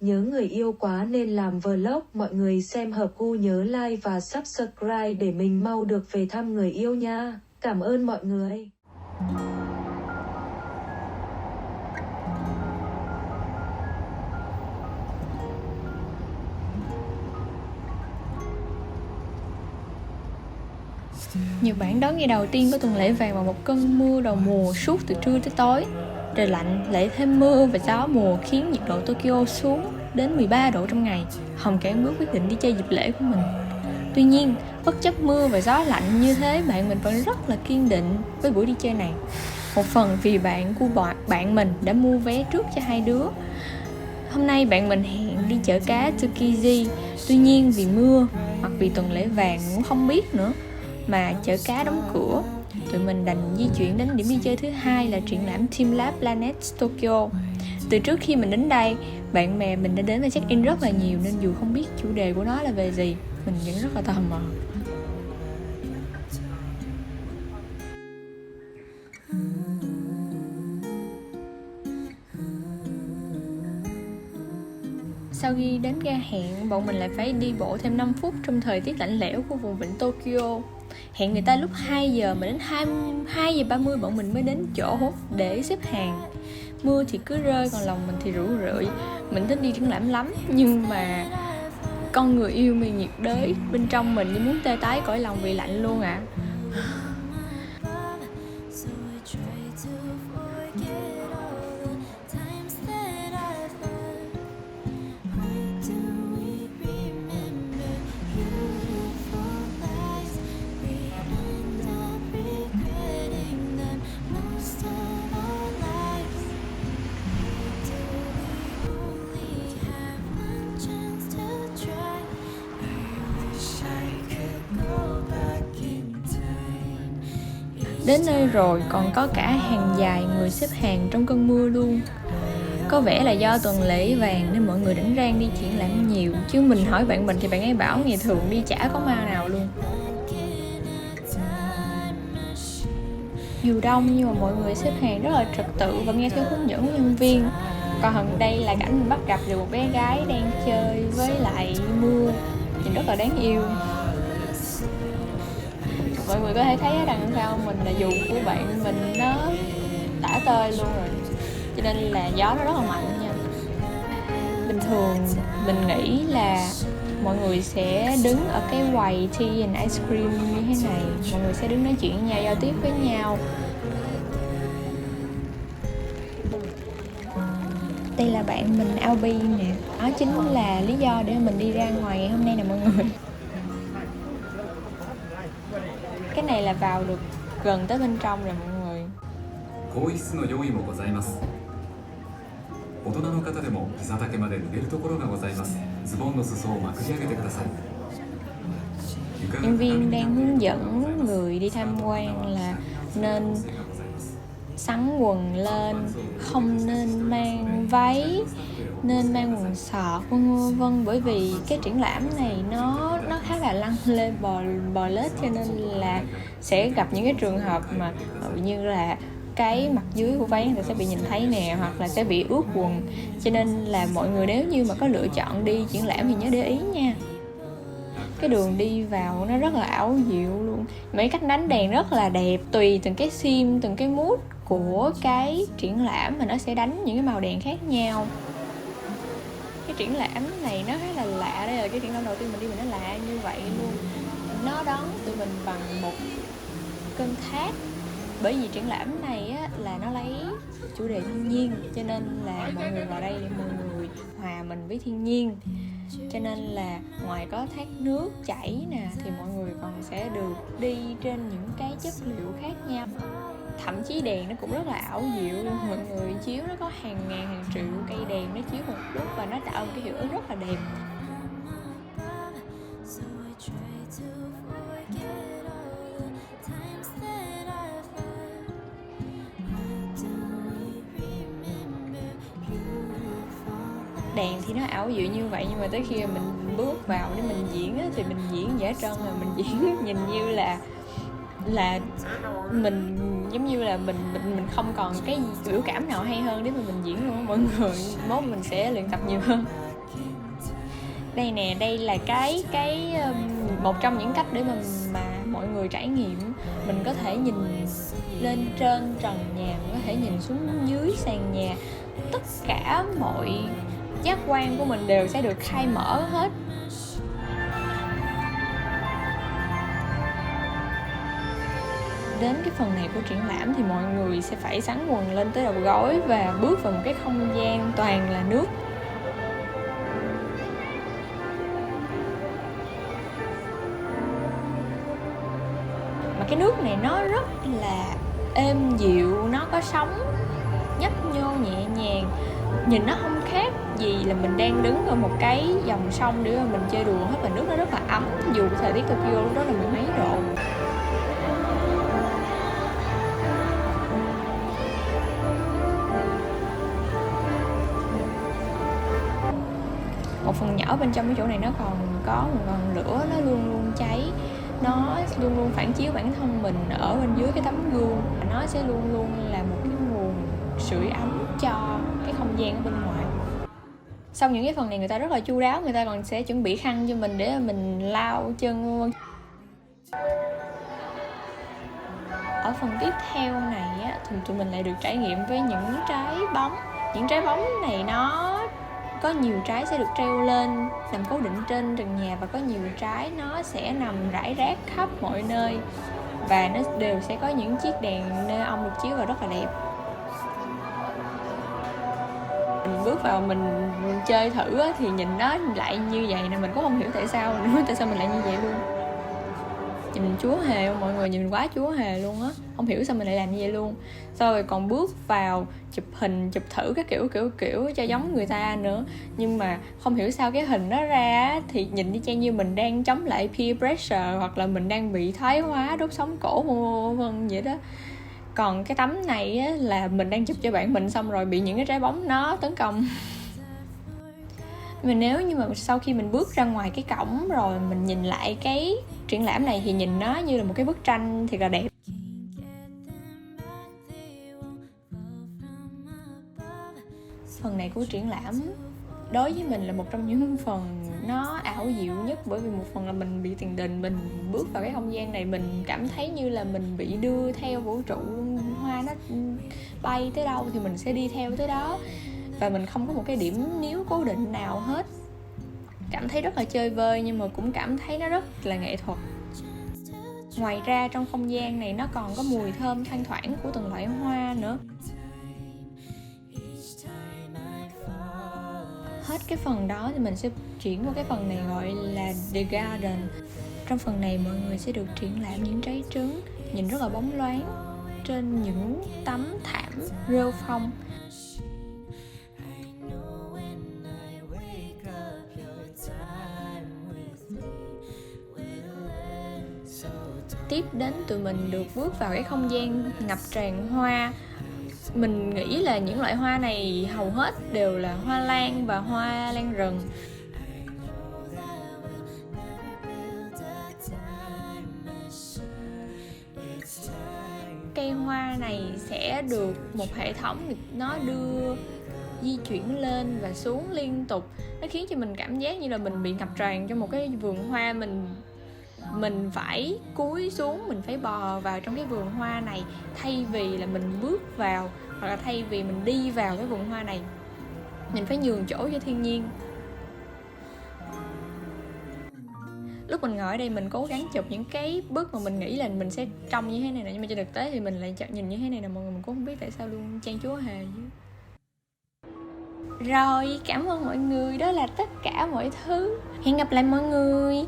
nhớ người yêu quá nên làm vlog. Mọi người xem hợp gu nhớ like và subscribe để mình mau được về thăm người yêu nha. Cảm ơn mọi người. Nhiều bạn đón ngày đầu tiên của tuần lễ vàng bằng một cơn mưa đầu mùa suốt từ trưa tới tối. Trời lạnh, lại thêm mưa và gió mùa khiến nhiệt độ Tokyo xuống đến 13 độ trong ngày. Hồng cản bước quyết định đi chơi dịp lễ của mình. Tuy nhiên, bất chấp mưa và gió lạnh như thế, bạn mình vẫn rất là kiên định với buổi đi chơi này. Một phần vì bạn của bạn mình đã mua vé trước cho hai đứa. Hôm nay bạn mình hẹn đi chợ cá Tsukiji. Tuy nhiên vì mưa hoặc vì tuần lễ vàng cũng không biết nữa mà chợ cá đóng cửa. Tụi mình đành di chuyển đến điểm đi chơi thứ hai là triển lãm Teamlab Planet Tokyo. Từ trước khi mình đến đây, bạn bè mình đã đến và check-in rất là nhiều nên dù không biết chủ đề của nó là về gì, mình vẫn rất là tò mò. Sau khi đến ga hẹn, bọn mình lại phải đi bộ thêm 5 phút trong thời tiết lạnh lẽo của vùng vịnh Tokyo. Hẹn người ta lúc 2 giờ mà đến 2 giờ 30 bọn mình mới đến chỗ để xếp hàng. Mưa thì cứ rơi còn lòng mình thì rủ rượi. Mình thích đi triển lãm lắm nhưng mà con người yêu mình nhiệt đới bên trong mình như muốn tê tái cõi lòng vì lạnh luôn ạ. Đến nơi rồi còn có cả hàng dài người xếp hàng trong cơn mưa luôn. Có vẻ là do tuần lễ vàng nên mọi người đánh rang đi triển lãm nhiều. Chứ mình hỏi bạn mình thì bạn ấy bảo ngày thường đi chả có ma nào luôn. Dù đông nhưng mà mọi người xếp hàng rất là trật tự và nghe theo hướng dẫn của nhân viên. Còn đây là cảnh mình bắt gặp được một bé gái đang chơi với lại mưa, nhìn rất là đáng yêu. Mọi người có thể thấy ở đằng sau mình là dù của bạn mình nó tả tơi luôn rồi, cho nên là gió nó rất là mạnh nha. Bình thường mình nghĩ là mọi người sẽ đứng ở cái quầy tea and ice cream như thế này, mọi người sẽ đứng nói chuyện với nhau, giao tiếp với nhau. Đây là bạn mình Albi nè, đó chính là lý do để mình đi ra ngoài ngày hôm nay nè mọi người. Cái này là vào được gần tới bên trong rồi mọi người. 更衣室の用意もございます。大人の方でも膝丈まで濡れるところがございます。ズボンの裾をまくり上げてください。 Nhân viên đang hướng dẫn người đi tham quan là nên xắn quần lên, không nên mang váy, nên mang quần sọt vân bởi vì cái triển lãm này nó khá là lăn lên bò lết, cho nên là sẽ gặp những cái trường hợp mà như là cái mặt dưới của váy người ta sẽ bị nhìn thấy nè, hoặc là sẽ bị ướt quần. Cho nên là mọi người nếu như mà có lựa chọn đi triển lãm thì nhớ để ý nha. Cái đường đi vào nó rất là ảo diệu luôn. Mấy cách đánh đèn rất là đẹp, tùy từng cái theme, từng cái mood của cái triển lãm mà nó sẽ đánh những cái màu đèn khác nhau. Cái triển lãm này nó khá là lạ, đây là cái triển lãm đầu tiên mình đi mà nó lạ như vậy luôn. Nó đón tụi mình bằng một cơn thác. Bởi vì triển lãm này á, là nó lấy chủ đề thiên nhiên, cho nên là mọi người vào đây để mọi người hòa mình với thiên nhiên. Cho nên là ngoài có thác nước chảy nè thì mọi người còn sẽ được đi trên những cái chất liệu khác nhau. Thậm chí đèn nó cũng rất là ảo diệu luôn. Mọi người chiếu nó có hàng ngàn hàng triệu cây đèn nó chiếu một lúc và nó tạo một cái hiệu ứng rất là đẹp. Đèn thì nó ảo diệu như vậy nhưng mà tới khi mình bước vào để mình diễn á, thì mình diễn giả trân rồi, mình diễn nhìn như là mình giống như là mình không còn cái biểu cảm nào hay hơn để mà mình diễn luôn. Mọi người mốt mình sẽ luyện tập nhiều hơn. Đây nè, đây là một trong những cách để mà mọi người trải nghiệm. Mình có thể nhìn lên trên trần nhà, mình có thể nhìn xuống dưới sàn nhà. Tất cả mọi giác quan của mình đều sẽ được khai mở hết. Đến cái phần này của triển lãm thì mọi người sẽ phải xắn quần lên tới đầu gối và bước vào một cái không gian toàn là nước. Mà cái nước này nó rất là êm dịu, nó có sóng nhấp nhô nhẹ nhàng. Nhìn nó không khác gì là mình đang đứng ở một cái dòng sông để mà mình chơi đùa hết. Và nước nó rất là ấm, dù thời tiết Tokyo lúc đó là 10 mấy độ. Một phần nhỏ bên trong cái chỗ này nó còn có một ngọn lửa, nó luôn luôn cháy. Nó luôn luôn phản chiếu bản thân mình ở bên dưới cái tấm gương. Nó sẽ luôn luôn là một cái nguồn sưởi ấm cho cái không gian ở bên ngoài. Sau những cái phần này người ta rất là chu đáo, người ta còn sẽ chuẩn bị khăn cho mình để mình lau chân luôn. Ở phần tiếp theo này á, thì tụi mình lại được trải nghiệm với những trái bóng. Những trái bóng này nó có nhiều trái sẽ được treo lên nằm cố định trên trần nhà, và có nhiều trái nó sẽ nằm rải rác khắp mọi nơi, và nó đều sẽ có những chiếc đèn neon được chiếu vào rất là đẹp. Mình bước vào mình chơi thử thì nhìn nó lại như vậy nè, mình cũng không hiểu tại sao mình lại như vậy luôn. Nhìn chúa hề không mọi người, nhìn quá chúa hề luôn á, không hiểu sao mình lại làm như vậy luôn. Sau rồi còn bước vào chụp hình, chụp thử các kiểu cho giống người ta nữa, nhưng mà không hiểu sao cái hình nó ra thì nhìn y chang như mình đang chống lại peer pressure, hoặc là mình đang bị thoái hóa đốt sống cổ vân vậy đó. Còn cái tấm này á, là mình đang chụp cho bạn mình xong rồi bị những cái trái bóng nó tấn công. Mà nếu như mà sau khi mình bước ra ngoài cái cổng rồi mình nhìn lại cái triển lãm này thì nhìn nó như là một cái bức tranh thiệt là đẹp. Phần này của triển lãm đối với mình là một trong những phần nó ảo diệu nhất, bởi vì một phần là mình bị tiền đình, mình bước vào cái không gian này mình cảm thấy như là mình bị đưa theo vũ trụ, hoa nó bay tới đâu thì mình sẽ đi theo tới đó, và mình không có một cái điểm níu cố định nào hết. Cảm thấy rất là chơi vơi nhưng mà cũng cảm thấy nó rất là nghệ thuật. Ngoài ra trong không gian này nó còn có mùi thơm thoang thoảng của từng loại hoa nữa. Hết cái phần đó thì mình sẽ chuyển qua cái phần này gọi là The Garden. Trong phần này mọi người sẽ được triển lãm những trái trứng nhìn rất là bóng loáng trên những tấm thảm rêu phong. Tiếp đến tụi mình được bước vào cái không gian ngập tràn hoa. Mình nghĩ là những loại hoa này hầu hết đều là hoa lan và hoa lan rừng. Cây hoa này sẽ được một hệ thống nó đưa di chuyển lên và xuống liên tục. Nó khiến cho mình cảm giác như là mình bị ngập tràn trong một cái vườn hoa. Mình phải cúi xuống, mình phải bò vào trong cái vườn hoa này, thay vì là mình bước vào, hoặc là thay vì mình đi vào cái vườn hoa này. Mình phải nhường chỗ cho thiên nhiên. Lúc mình ngồi ở đây mình cố gắng chụp những cái bức mà mình nghĩ là mình sẽ trông như thế này nè, nhưng mà trên thực tế thì mình lại nhìn như thế này nè mọi người, mình cũng không biết tại sao luôn, trang chúa hề chứ. Rồi, cảm ơn mọi người, đó là tất cả mọi thứ. Hẹn gặp lại mọi người.